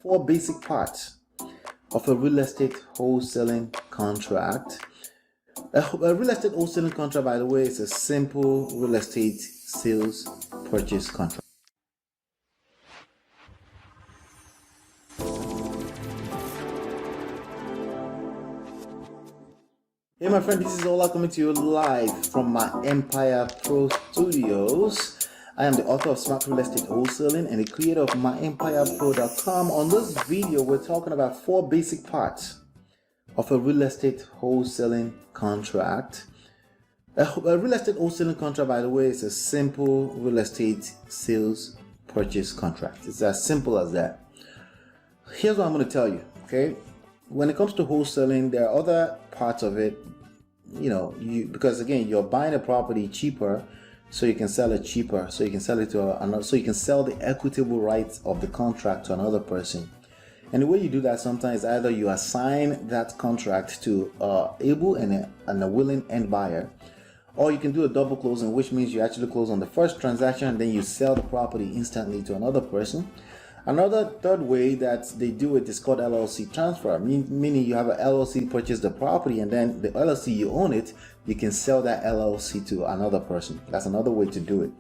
Four basic parts of a real estate wholesaling contract. A real estate wholesaling contract, by the way, is a simple real estate sales purchase contract. Hey my friend, this is Ola coming to you live from my Empire Pro Studios. I am the author of Smart Real Estate Wholesaling and the creator of myempirepro.com. On this video, we're talking about four basic parts of a real estate wholesaling contract. A real estate wholesaling contract, by the way, is a simple real estate sales purchase contract. It's as simple as that. Here's what I'm going to tell you, okay? When it comes to wholesaling, there are other parts of it, because again, you're buying a property cheaper, so you can sell it cheaper, so you can sell it to another, so you can sell the equitable rights of the contract to another person. And the way you do that sometimes, either you assign that contract to able and a willing end buyer, or you can do a double closing, which means you actually close on the first transaction and then you sell the property instantly to another person. Another third way that they do it is called LLC transfer, meaning you have an LLC purchase the property and then the LLC, you own it, you can sell that LLC to another person. That's another way to do it.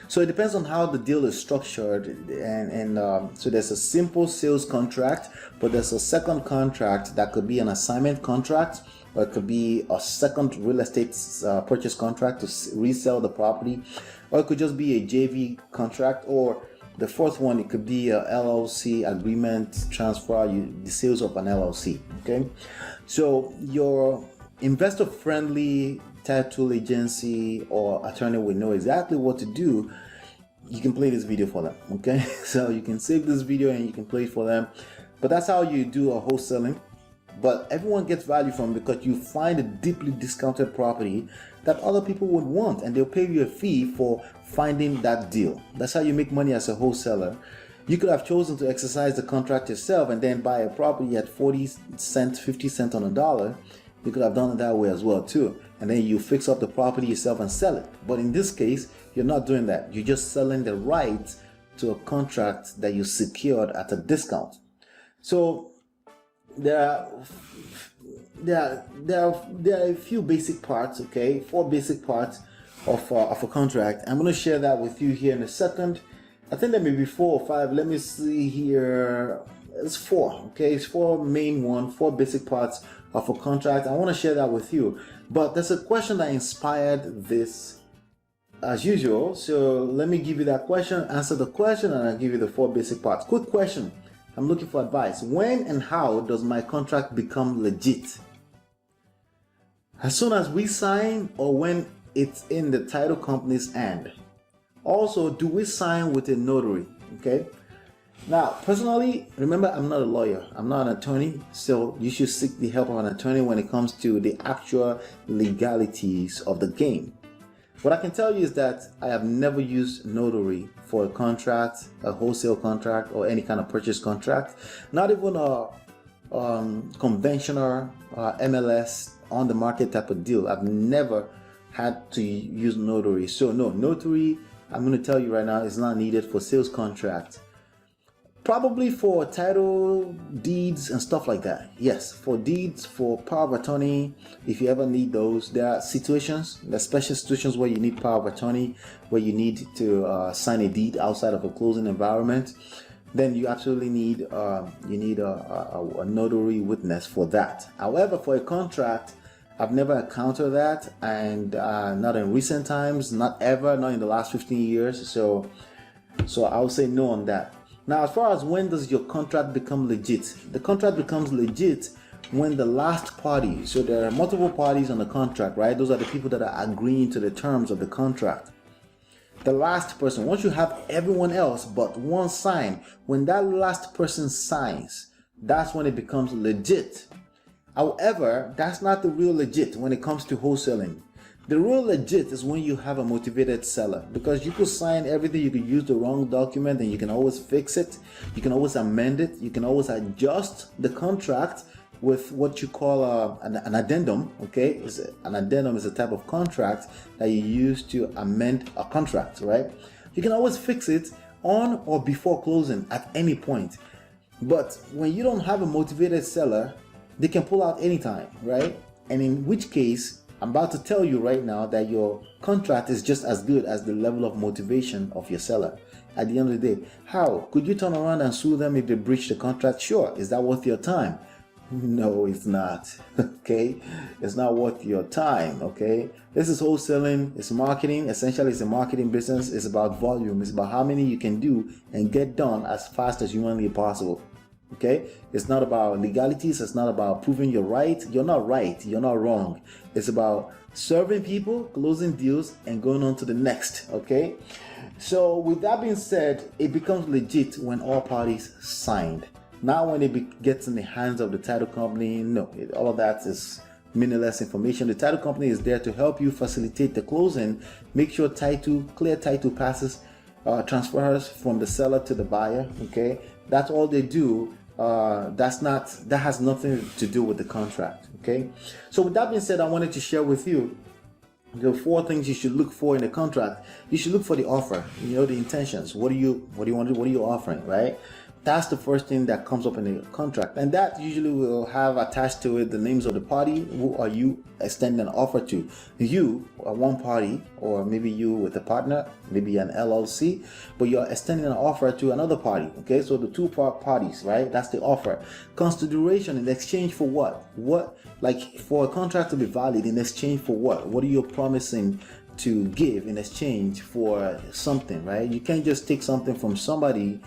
So it depends on how the deal is structured, and so there's a simple sales contract, but there's a second contract that could be an assignment contract, or it could be a second real estate purchase contract to resell the property, or it could just be a JV contract, or the fourth one, it could be a LLC agreement transfer, the sales of an LLC, okay? So your investor-friendly title agency or attorney will know exactly what to do. You can play this video for them, okay? So you can save this video and you can play it for them. But that's how you do a wholesaling. But everyone gets value from it because you find a deeply discounted property that other people would want, and they'll pay you a fee for finding that deal. That's how you make money as a wholesaler. You could have chosen to exercise the contract yourself and then buy a property at 40 cents, 50 cents on a dollar. You could have done it that way as well too. And then you fix up the property yourself and sell it. But in this case, you're not doing that. You're just selling the right to a contract that you secured at a discount. So there are a few basic parts, okay? Four basic parts of a contract. I'm going to share that with you here in a second. I think there may be 4 or 5. Let me see here. It's 4, okay? It's four basic parts of a contract. I want to share that with you. But there's a question that inspired this as usual. So let me give you that question, answer the question, and I'll give you the 4 basic parts. Quick question. I'm looking for advice. When and how does my contract become legit? As soon as we sign, or when it's in the title company's hand? Also, do we sign with a notary? Okay. Now, personally, remember, I'm not a lawyer. I'm not an attorney. So you should seek the help of an attorney when it comes to the actual legalities of the game. What I can tell you is that I have never used notary for a contract, a wholesale contract, or any kind of purchase contract. Not even a conventional MLS on the market type of deal. I've never had to use notary. So no, notary, I'm going to tell you right now, is not needed for sales contracts. Probably for title deeds and stuff like that. Yes, for deeds, for power of attorney, if you ever need those. There are situations, there are special situations where you need power of attorney, where you need to sign a deed outside of a closing environment. Then you absolutely need a notary witness for that. However, for a contract, I've never encountered that, and not in recent times, not ever, not in the last 15 years. So I would say no on that. Now, as far as when does your contract become legit? The contract becomes legit when the last party, so there are multiple parties on the contract, right? Those are the people that are agreeing to the terms of the contract. The last person, once you have everyone else but one sign, when that last person signs, that's when it becomes legit. However, that's not the real legit when it comes to wholesaling. The real legit is when you have a motivated seller, because you could sign everything, you could use the wrong document and you can always fix it, you can always amend it, you can always adjust the contract with what you call an addendum, okay? An addendum is a type of contract that you use to amend a contract, right? You can always fix it on or before closing at any point. But when you don't have a motivated seller, they can pull out anytime, right? And in which case, I'm about to tell you right now that your contract is just as good as the level of motivation of your seller. At the end of the day, how could you turn around and sue them if they breach the contract? Sure. Is that worth your time? No, it's not. Okay, it's not worth your time. Okay, this is wholesaling, it's marketing. Essentially, it's a marketing business. It's about volume, it's about how many you can do and get done as fast as humanly possible. Okay, it's not about legalities, it's not about proving you're right. You're not right, you're not wrong. It's about serving people, closing deals, and going on to the next. Okay, so with that being said, it becomes legit when all parties signed. Now when it gets in the hands of the title company, no, all of that is meaningless information. The title company is there to help you facilitate the closing, make sure clear title passes, transfers from the seller to the buyer. Okay, that's all they do. That has nothing to do with the contract. Okay, so with that being said, I wanted to share with you the 4 things you should look for in a contract. You should look for the offer, the intentions. What do you want to do? What are you offering, right? That's the first thing that comes up in the contract, and that usually will have attached to it the names of the party. Who are you extending an offer to? You are one party, or maybe you with a partner, maybe an LLC, but you're extending an offer to another party. Okay, so the two parties, right? That's the offer. Consideration in exchange for what? Like for a contract to be valid, in exchange for what? What are you promising to give in exchange for something, right? You can't just take something from somebody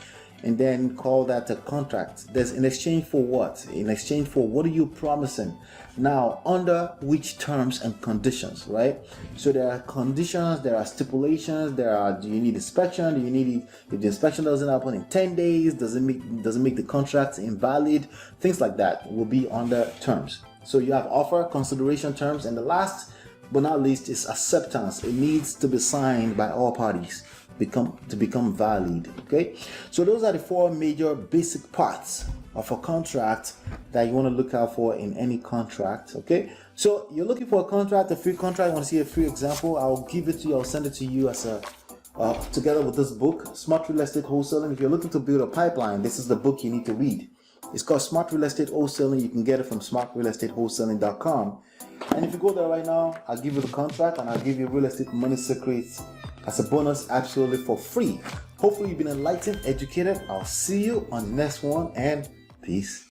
and then call that a contract. There's in exchange for what? In exchange for what are you promising? Now, under which terms and conditions, right? So there are conditions, there are stipulations, do you need inspection? Do you need it? If the inspection doesn't happen in 10 days, doesn't make the contract invalid? Things like that will be under terms. So you have offer, consideration, terms, and the last but not least is acceptance. It needs to be signed by all parties to become valid. Okay, so those are the 4 major basic parts of a contract that you want to look out for in any contract. Okay, so you're looking for a contract, a free contract. You want to see a free example? I'll give it to you. I'll send it to you as a together with this book, Smart Real Estate Wholesaling. If you're looking to build a pipeline, this is the book you need to read. It's called Smart Real Estate Wholesaling. You can get it from smartrealestatewholesaling.com. And if you go there right now, I'll give you the contract and I'll give you real estate money secrets as a bonus, absolutely for free. Hopefully you've been enlightened, educated. I'll see you on the next one, and peace.